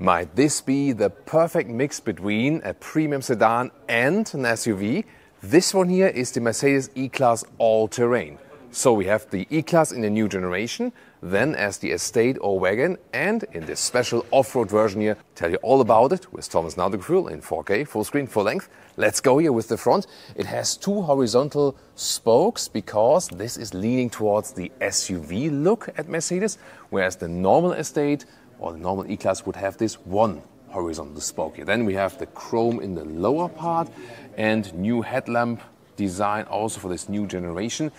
Might this be the perfect mix between a premium sedan and an SUV? This one here is the Mercedes E-Class All Terrain. So we have the E-Class in the new generation, then as the Estate or wagon, and in this special off-road version here, tell you all about it with Thomas Naugefühl in 4K, full screen, full length. Let's go here with the front. It has two horizontal spokes because this is leaning towards the SUV look at Mercedes, whereas the normal Estate or the normal E-Class would have this one horizontal spoke here. Then we have the chrome in the lower part and new headlamp design also for this new generation.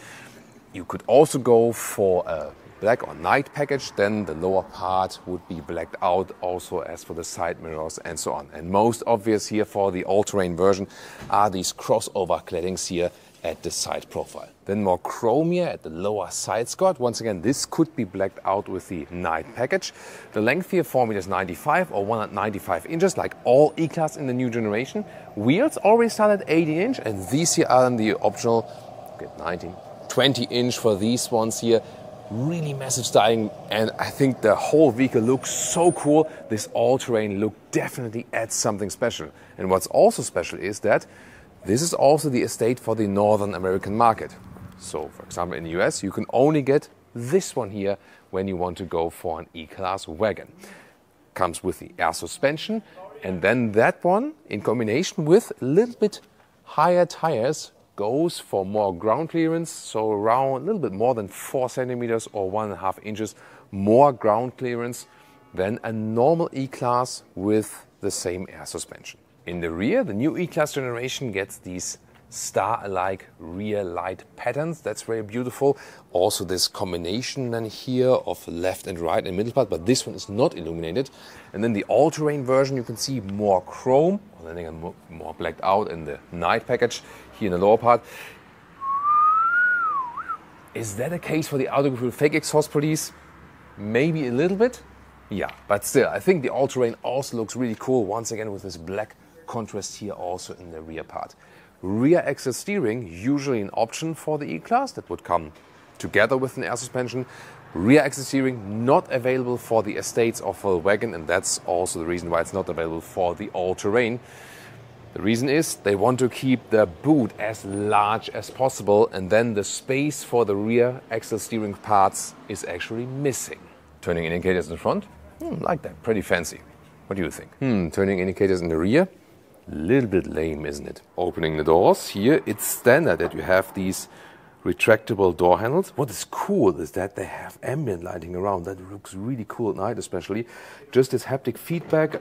You could also go for a black or night package, then the lower part would be blacked out also as for the side mirrors and so on. And most obvious here for the all-terrain version are these crossover claddings here at the side profile. Then more chrome here at the lower side skirt. Once again, this could be blacked out with the night package. The length here 4.95 m or 195 inches like all E-Class in the new generation. Wheels already start at 18-inch and these here are the optional 20-inch for these ones here. Really massive styling, and I think the whole vehicle looks so cool. This all-terrain look definitely adds something special. And what's also special is that this is also the Estate for the Northern American market. So, for example, in the US, you can only get this one here when you want to go for an E-Class wagon. Comes with the air suspension, and then that one, in combination with a little bit higher tires, goes for more ground clearance, so around a little bit more than 4 centimeters or 1.5 inches more ground clearance than a normal E-Class with the same air suspension. In the rear, the new E-Class generation gets these star-alike rear light patterns. That's very beautiful. Also this combination then here of left and right and middle part, but this one is not illuminated. And then the all-terrain version, you can see more chrome, or then again more blacked out in the night package here in the lower part. Is that a case for the Autogefühl fake exhaust police? Maybe a little bit. Yeah, but still, I think the all-terrain also looks really cool, once again with this black contrast here also in the rear part. Rear axle steering, usually an option for the E-Class that would come together with an air suspension. Rear axle steering not available for the Estates or for the wagon, and that's also the reason why it's not available for the all-terrain. The reason is they want to keep the boot as large as possible, and then the space for the rear axle steering parts is actually missing. Turning indicators in the front, like that, pretty fancy. What do you think? Turning indicators in the rear, little bit lame, isn't it? Opening the doors, here it's standard that you have these retractable door handles. What is cool is that they have ambient lighting around. That looks really cool at night especially. Just this haptic feedback,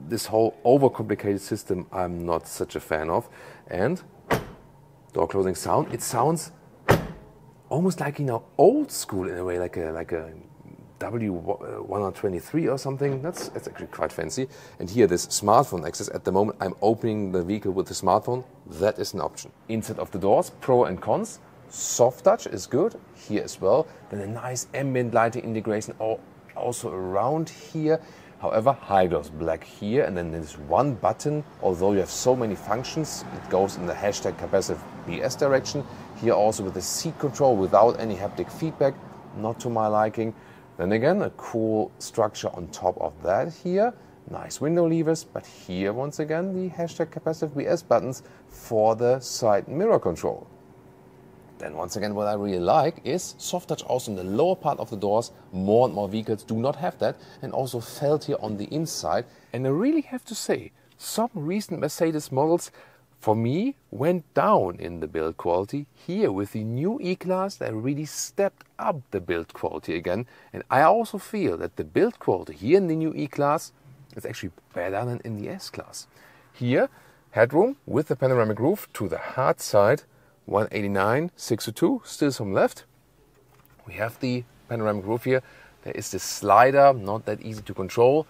this whole overcomplicated system I'm not such a fan of. And door closing sound, it sounds almost like, you know, old school in a way, like a W123 or something. That's actually quite fancy. And here this smartphone access. At the moment I'm opening the vehicle with the smartphone. That is an option. Inside of the doors, pro and cons. Soft touch is good here as well. Then a nice ambient lighting integration also around here. However, high gloss black here, and then there's one button. Although you have so many functions, it goes in the hashtag capacitive BS direction. Here also with the seat control without any haptic feedback. Not to my liking. Then again, a cool structure on top of that here. Nice window levers, but here once again the hashtag capacitive BS buttons for the side mirror control. Then once again, what I really like is soft touch also in the lower part of the doors. More and more vehicles do not have that, and also felt here on the inside. And I really have to say, some recent Mercedes models for me went down in the build quality. Here with the new E-Class, they really stepped up the build quality again. And I also feel that the build quality here in the new E-Class is actually better than in the S-Class. Here, headroom with the panoramic roof to the hard side, 189, 602, still some left. We have the panoramic roof here. There is this slider, not that easy to control.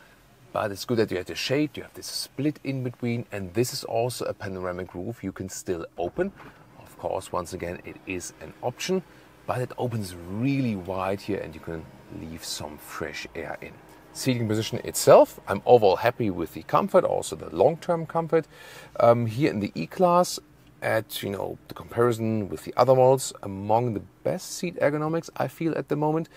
But it's good that you have the shade, you have this split in between, and this is also a panoramic roof you can still open. Of course, once again, it is an option, but it opens really wide here and you can leave some fresh air in. Seating position itself, I'm overall happy with the comfort, also the long-term comfort. Here in the E-Class, at, you know, the comparison with the other models, among the best seat ergonomics I feel at the moment.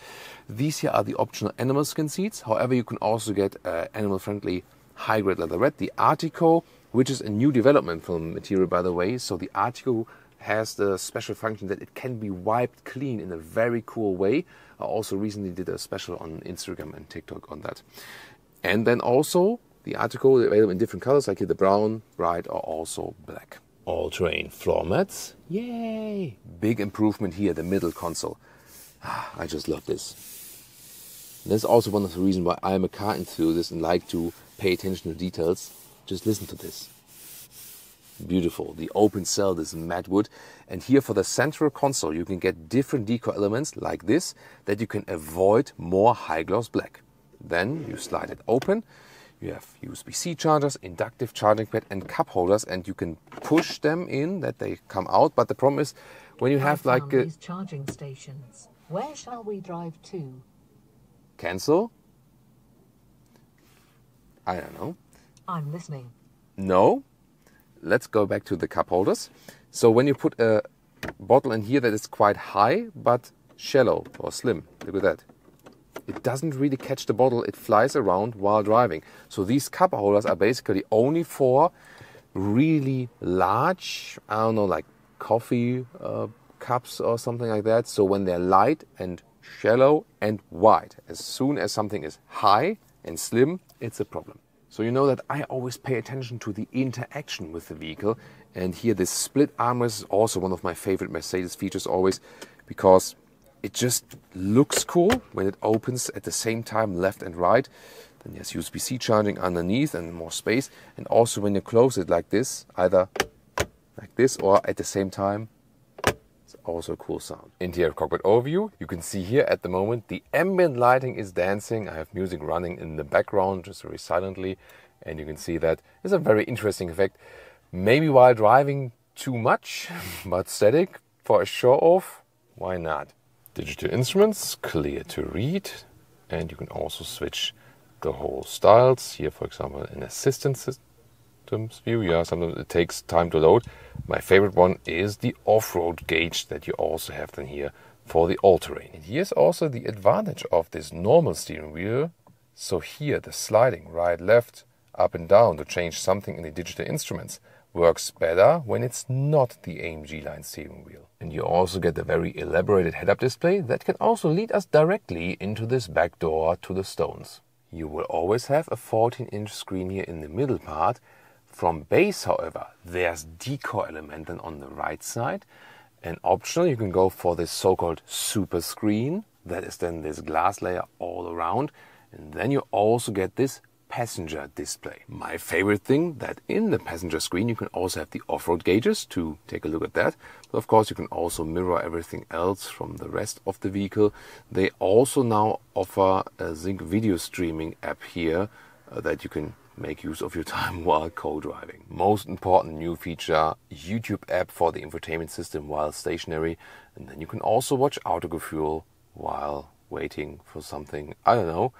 These here are the optional animal skin seats. However, you can also get animal-friendly high-grade leatherette, the Artico, which is a new development from material, by the way. So the Artico has the special function that it can be wiped clean in a very cool way. I also recently did a special on Instagram and TikTok on that. And then also the Artico is available in different colors, like here the brown, bright, or also black. All-terrain floor mats. Yay! Big improvement here, the middle console. I just love this. That's also one of the reasons why I'm a car enthusiast and like to pay attention to details. Just listen to this. Beautiful. The open cell, this matte wood. And here for the central console, you can get different decor elements like this, that you can avoid more high gloss black. Then you slide it open. You have USB-C chargers, inductive charging pad and cup holders, and you can push them in that they come out. But the problem is when you have like these charging stations. Where shall we drive to? Cancel? I don't know. I'm listening. No. Let's go back to the cup holders. So when you put a bottle in here that is quite high but shallow or slim, look at that. It doesn't really catch the bottle, it flies around while driving. So these cup holders are basically only for really large, I don't know, like coffee cups or something like that. So when they're light and shallow and wide, as soon as something is high and slim, it's a problem. So you know that I always pay attention to the interaction with the vehicle. And here this split armrest is also one of my favorite Mercedes features always, because it just looks cool when it opens at the same time left and right. Then there's USB-C charging underneath and more space. And also when you close it like this, either like this or at the same time, it's also a cool sound. Interior cockpit overview. You can see here at the moment the ambient lighting is dancing. I have music running in the background just very silently. And you can see that it's a very interesting effect. Maybe while driving too much, but static for a show off, why not? Digital instruments, clear to read, and you can also switch the whole styles. Here, for example, an assistant systems view. Yeah, sometimes it takes time to load. My favorite one is the off-road gauge that you also have then here for the all-terrain. And here's also the advantage of this normal steering wheel. So here, the sliding right, left, up and down to change something in the digital instruments works better when it's not the AMG line steering wheel. And you also get a very elaborated head-up display that can also lead us directly into this back door to the stones. You will always have a 14-inch screen here in the middle part. From base, however, there's decor element then on the right side. And optional, you can go for this so-called super screen. That is then this glass layer all around. And then you also get this passenger display. My favorite thing, that in the passenger screen you can also have the off-road gauges to take a look at that. But of course you can also mirror everything else from the rest of the vehicle. They also now offer a Sync video streaming app here that you can make use of your time while co-driving. Most important new feature, YouTube app for the infotainment system while stationary. And then you can also watch Autogefühl while waiting for something, I don't know.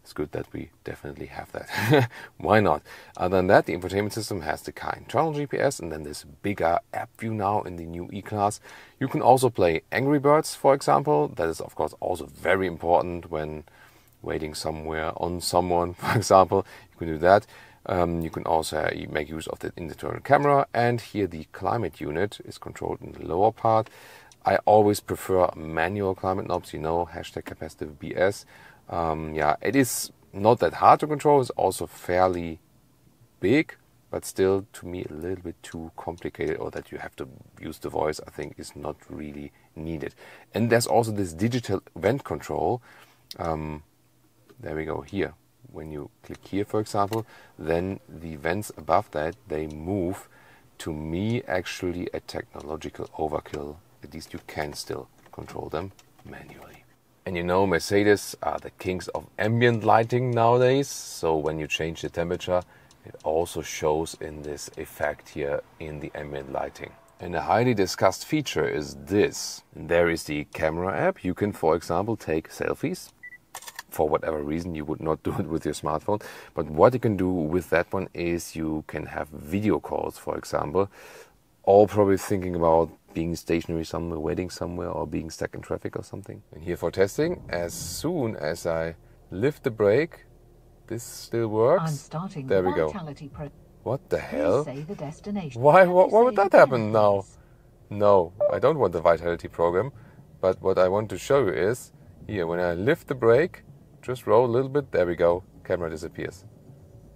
It's good that we definitely have that. Why not? Other than that, the infotainment system has the car internal GPS and then this bigger app view now in the new E-Class. You can also play Angry Birds, for example. That is, of course, also very important when waiting somewhere on someone, for example. You can do that. You can also make use of the internal camera. And here the climate unit is controlled in the lower part. I always prefer manual climate knobs, you know, #capacitive BS. Yeah, it is not that hard to control. It's also fairly big, but still to me a little bit too complicated, or that you have to use the voice, I think is not really needed. And there's also this digital vent control. There we go here. When you click here, for example, then the vents above that, they move. To me, actually a technological overkill. At least you can still control them manually. And you know, Mercedes are the kings of ambient lighting nowadays. So when you change the temperature, it also shows in this effect here in the ambient lighting. And a highly discussed feature is this. There is the camera app. You can, for example, take selfies. For whatever reason, you would not do it with your smartphone. But what you can do with that one is you can have video calls, for example. all probably thinking about being stationary somewhere, waiting somewhere, or being stuck in traffic or something. And here for testing, as soon as I lift the brake, this still works. I'm starting there the we go. What the hell? Say the destination. Why would that happen now? No, I don't want the Vitality program. But what I want to show you is, here, when I lift the brake, just roll a little bit, there we go, camera disappears.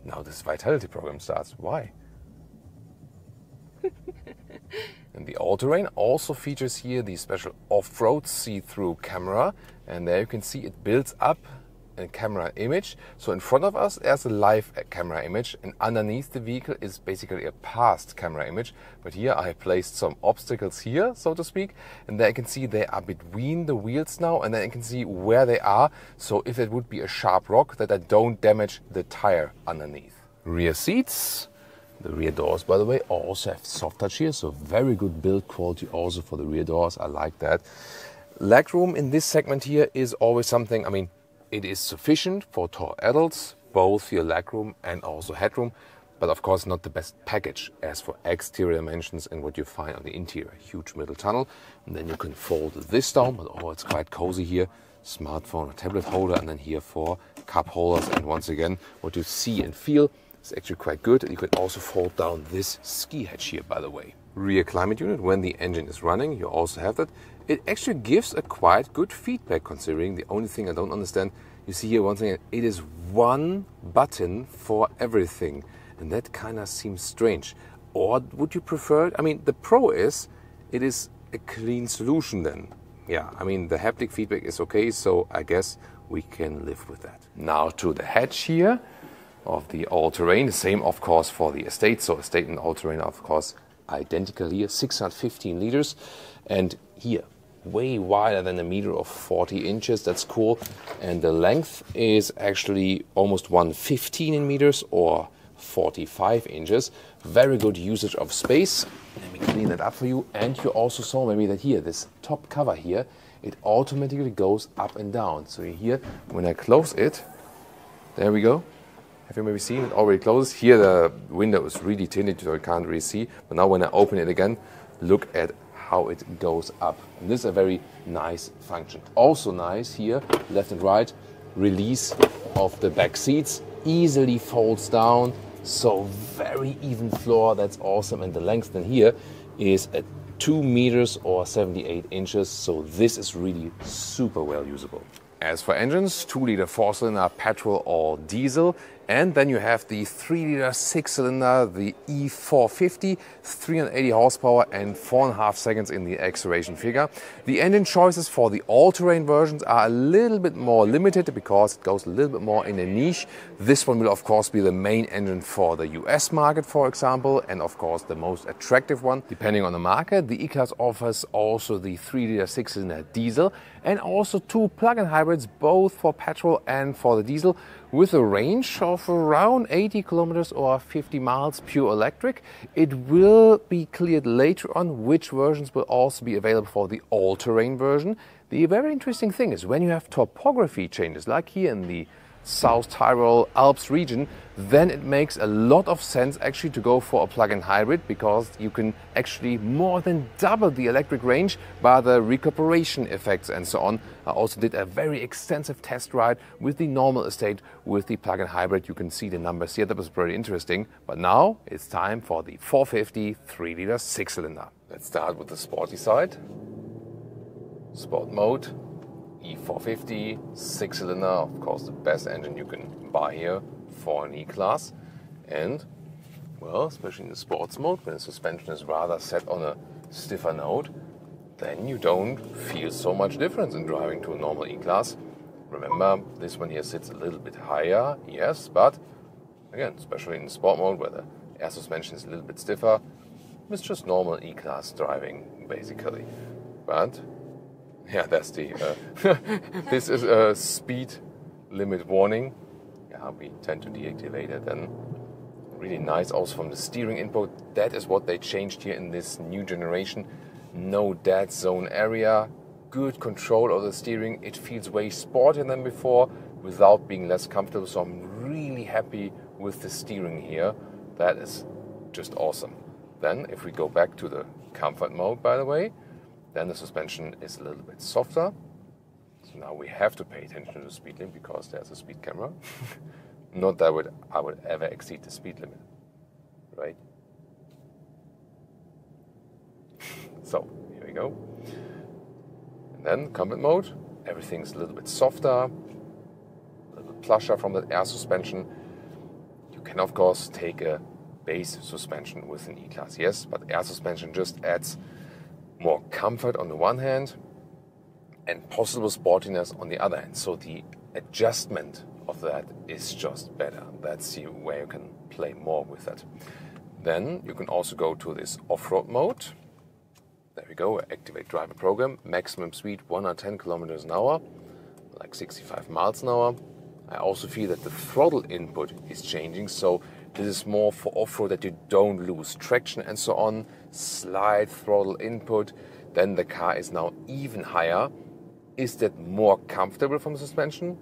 Now this Vitality program starts. Why? And the All Terrain also features here the special off-road see-through camera, and there you can see it builds up a camera image. So in front of us there's a live camera image, and underneath the vehicle is basically a past camera image. But here I have placed some obstacles here, so to speak, and there you can see they are between the wheels now, and then you can see where they are, so if it would be a sharp rock, that I don't damage the tire underneath. Rear seats. The rear doors, by the way, also have soft touch here, so very good build quality also for the rear doors. I like that. Legroom in this segment here is always something, I mean, it is sufficient for tall adults, both your legroom and also headroom, but of course not the best package as for exterior dimensions and what you find on the interior. Huge middle tunnel, and then you can fold this down, but oh, it's quite cozy here. Smartphone or tablet holder, and then here for cup holders, and once again, what you see and feel is actually quite good. You can also fold down this ski hatch here, by the way. Rear climate unit, when the engine is running, you also have that. It actually gives a quite good feedback, considering the only thing I don't understand, you see here one thing, it is one button for everything, and that kind of seems strange. Or would you prefer it? I mean, the pro is, it is a clean solution then. Yeah, I mean, the haptic feedback is okay, so I guess we can live with that. Now to the hatch here of the All Terrain, the same of course for the Estate. So Estate and All Terrain of course identical here, 615 liters, and here way wider than a meter of 40 inches. That's cool. And the length is actually almost 115 in meters or 45 inches. Very good usage of space. Let me clean that up for you. And you also saw maybe that here, this top cover here, it automatically goes up and down. So here, when I close it, there we go. Have you maybe seen it already closed? Here the window is really tinted, so you can't really see. But now when I open it again, look at how it goes up. And this is a very nice function. Also nice here, left and right, release of the back seats. Easily folds down, so very even floor. That's awesome. And the length then here is at 2 meters or 78 inches. So this is really super well usable. As for engines, 2-liter 4-cylinder petrol or diesel, and then you have the 3-liter 6-cylinder, the E450, 380 horsepower and 4.5 seconds in the acceleration figure. The engine choices for the all-terrain versions are a little bit more limited because it goes a little bit more in a niche. This one will of course be the main engine for the US market, for example, and of course the most attractive one. Depending on the market, the E-Class offers also the 3-liter 6-cylinder diesel and also 2 plug-in hybrids, both for petrol and for the diesel, with a range of around 80 kilometers or 50 miles pure electric. It will be cleared later on which versions will also be available for the all-terrain version. The very interesting thing is when you have topography changes, like here in the South Tyrol Alps region, then it makes a lot of sense actually to go for a plug-in hybrid, because you can actually more than double the electric range by the recuperation effects and so on. I also did a very extensive test ride with the normal Estate with the plug-in hybrid. You can see the numbers here. That was very interesting. But now it's time for the 450 3-liter 6-cylinder. Let's start with the sporty side. Sport mode. E450 6-cylinder, of course the best engine you can buy here for an E-Class. And, well, especially in the sports mode, when the suspension is rather set on a stiffer note, then you don't feel so much difference in driving to a normal E-Class. Remember, this one here sits a little bit higher, yes, but again, especially in the sport mode where the air suspension is a little bit stiffer, it's just normal E-Class driving, basically. But yeah, that's the, this is a speed limit warning. Yeah, we tend to deactivate it then. Really nice also from the steering input. That is what they changed here in this new generation. No dead zone area, good control of the steering. It feels way sportier than before without being less comfortable. So I'm really happy with the steering here. That is just awesome. Then if we go back to the comfort mode, by the way, then the suspension is a little bit softer. So now we have to pay attention to the speed limit because there's a speed camera. Not that I would ever exceed the speed limit, right? So here we go. And then comfort mode, everything's a little bit softer, a little plusher from the air suspension. You can of course take a base suspension with an E-Class, yes, but air suspension just adds more comfort on the one hand and possible sportiness on the other hand. So the adjustment of that is just better. That's where you can play more with that. Then you can also go to this off-road mode. There we go, activate driver program, maximum speed 110 kilometers an hour, like 65 miles an hour. I also feel that the throttle input is changing, so this is more for off-road that you don't lose traction and so on. Slight throttle input, then the car is now even higher. Is that more comfortable from the suspension?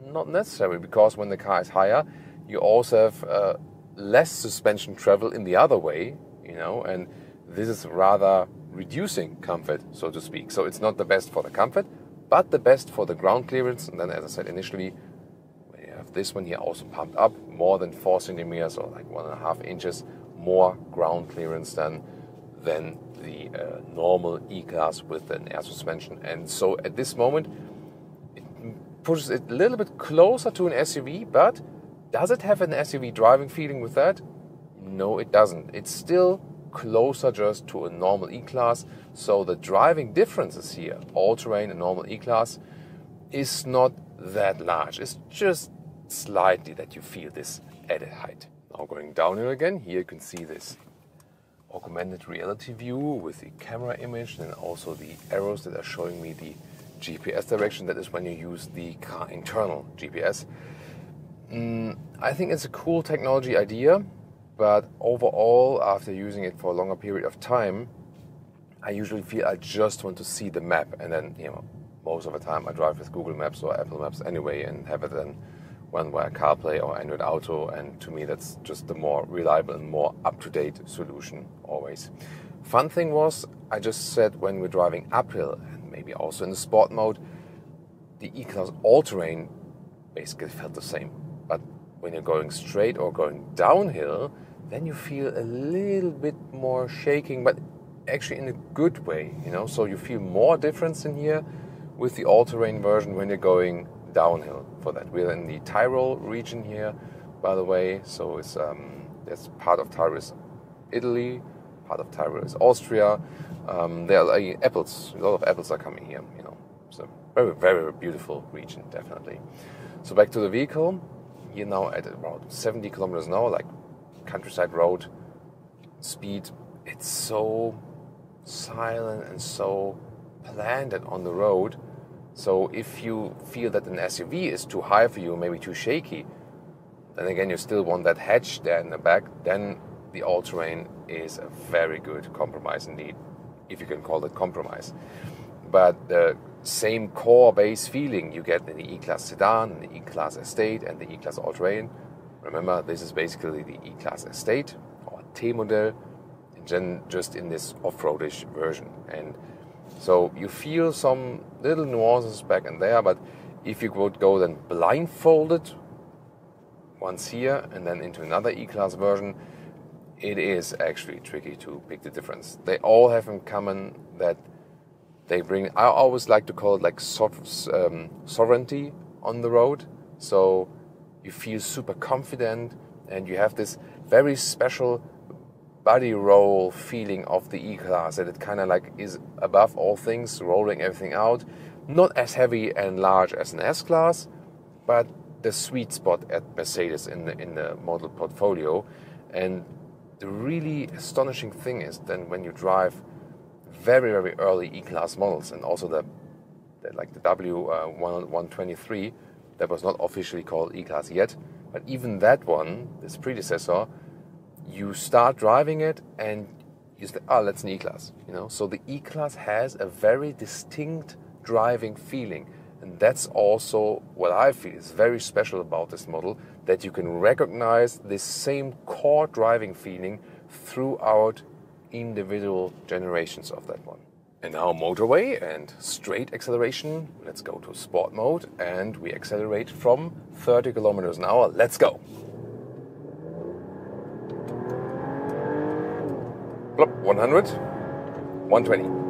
Not necessarily, because when the car is higher, you also have less suspension travel in the other way, you know, and this is rather reducing comfort, so to speak. So it's not the best for the comfort, but the best for the ground clearance. And then, as I said initially, when you have this one here also pumped up more than 4 centimeters or like 1.5 inches more ground clearance than the normal E-Class with an air suspension. And so at this moment, it pushes it a little bit closer to an SUV, but does it have an SUV driving feeling with that? No, it doesn't. It's still closer just to a normal E-Class. So the driving differences here, All Terrain and normal E-Class, is not that large. It's just slightly that you feel this added height. Now going downhill again, here you can see this augmented reality view with the camera image and also the arrows that are showing me the GPS direction. That is when you use the car internal GPS. I think it's a cool technology idea, but overall, after using it for a longer period of time, I usually feel I just want to see the map, and then, you know, most of the time I drive with Google Maps or Apple Maps anyway and have it then run via CarPlay or Android Auto, and to me that's just the more reliable and more up-to-date solution always. Fun thing was, I just said when we're driving uphill and maybe also in the sport mode, the E-Class All Terrain basically felt the same. But when you're going straight or going downhill, then you feel a little bit more shaking, but actually in a good way, you know. So you feel more difference in here with the All Terrain version when you're going downhill for that. We're in the Tyrol region here, by the way. So it's there's part of Tyrol is Italy, part of Tyrol is Austria. There are apples. A lot of apples are coming here, you know. So very, very beautiful region, definitely. So back to the vehicle. Here now at about 70 kilometers an hour, like countryside road speed. It's so silent and so planted on the road. So if you feel that an SUV is too high for you, maybe too shaky, then again you still want that hatch there in the back, then the All Terrain is a very good compromise indeed, if you can call it compromise. But the same core base feeling you get in the E-Class Sedan, the E-Class Estate and the E-Class All Terrain. Remember, this is basically the E-Class Estate or T-Modell, and then just in this off-roadish version. And so you feel some little nuances back and there, but if you would go then blindfolded once here and then into another E-Class version, it is actually tricky to pick the difference. They all have in common that they bring, I always like to call it like sovereignty on the road. So you feel super confident and you have this very special body roll feeling of the E-Class, that it kind of like is above all things, rolling everything out. Not as heavy and large as an S-Class, but the sweet spot at Mercedes in the model portfolio. And the really astonishing thing is then when you drive very, very early E-Class models, and also the W123, that was not officially called E-Class yet, but even that one, this predecessor, you start driving it and you say, oh, that's an E-Class, you know. So the E-Class has a very distinct driving feeling, and that's also what I feel is very special about this model, that you can recognize this same core driving feeling throughout individual generations of that one. And now motorway and straight acceleration. Let's go to sport mode and we accelerate from 30 kilometers an hour. Let's go. Plop, 100, 120.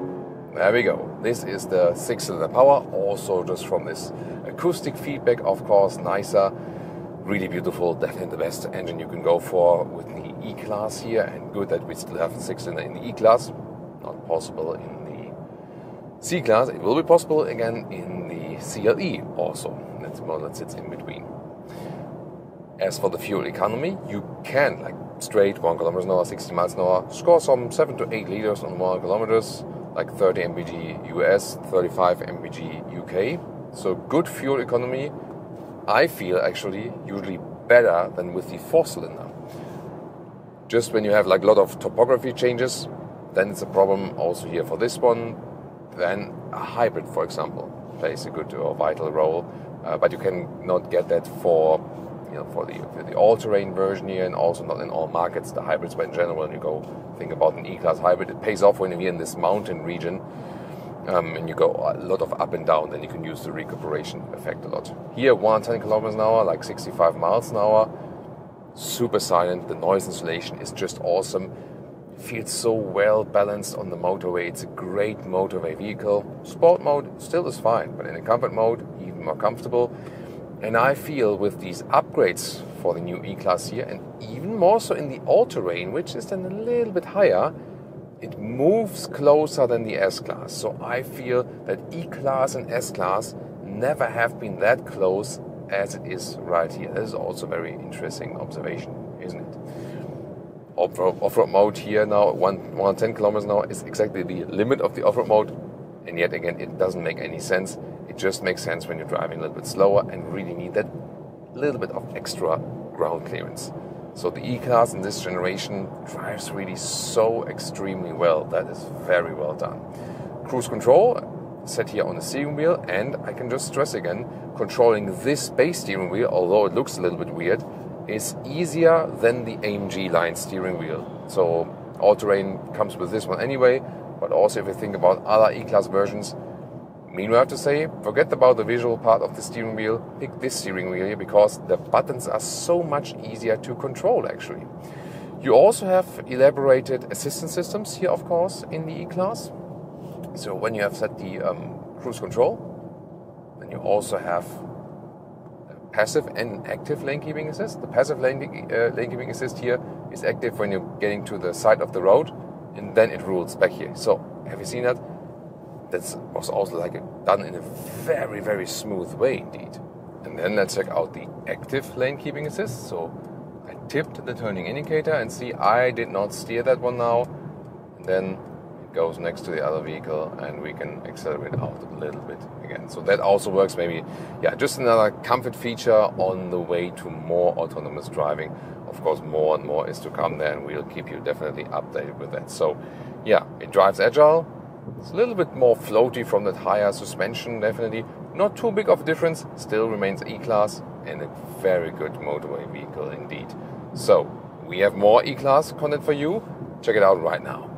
There we go. This is the 6-cylinder power, also just from this acoustic feedback, of course, nicer, really beautiful, definitely the best engine you can go for with the E-Class here, and good that we still have the 6-cylinder in the E-Class, not possible in the C-Class. It will be possible again in the CLE also, that's more that sits in between. As for the fuel economy, you can, like straight 1 kilometers an hour, 60 miles an hour, score some 7 to 8 liters on 1 kilometers, like 30 mpg US, 35 mpg UK. So good fuel economy, I feel actually usually better than with the 4-cylinder. Just when you have like a lot of topography changes, then it's a problem also here for this one. Then a hybrid, for example, plays a good or vital role, but you cannot get that for the All Terrain version here, and also not in all markets the hybrids. But in general, when you go think about an E-Class hybrid, it pays off when you're in this mountain region and you go a lot of up and down. Then you can use the recuperation effect a lot. Here, 110 kilometers an hour, like 65 miles an hour, super silent. The noise insulation is just awesome. Feels so well balanced on the motorway. It's a great motorway vehicle. Sport mode still is fine, but in a comfort mode, even more comfortable. And I feel with these upgrades for the new E-Class here, and even more so in the All Terrain, which is then a little bit higher, it moves closer than the S-Class. So I feel that E-Class and S-Class never have been that close as it is right here. That is also a very interesting observation, isn't it? Off-road mode here now, 110 kilometers an hour is exactly the limit of the off-road mode. And yet again, it doesn't make any sense. It just makes sense when you're driving a little bit slower and really need that little bit of extra ground clearance. So the E-Class in this generation drives really so extremely well. That is very well done. Cruise control set here on the steering wheel, and I can just stress again, controlling this base steering wheel, although it looks a little bit weird, is easier than the AMG line steering wheel. So All Terrain comes with this one anyway, but also if you think about other E-Class versions, meanwhile, I have to say, forget about the visual part of the steering wheel, pick this steering wheel here because the buttons are so much easier to control actually. You also have elaborated assistance systems here, of course, in the E-Class. So when you have set the cruise control, then you also have passive and active lane keeping assist. The passive lane keeping assist here is active when you're getting to the side of the road, and then it rules back here. So have you seen that? That was also like done in a very, very smooth way indeed. And then let's check out the active lane keeping assist. So I tipped the turning indicator and see I did not steer that one now. And then it goes next to the other vehicle and we can accelerate out a little bit again. So that also works maybe, yeah, just another comfort feature on the way to more autonomous driving. Of course, more and more is to come there, and we'll keep you definitely updated with that. So yeah, it drives agile. It's a little bit more floaty from that higher suspension, definitely. Not too big of a difference, still remains E-Class and a very good motorway vehicle indeed. So, we have more E-Class content for you. Check it out right now.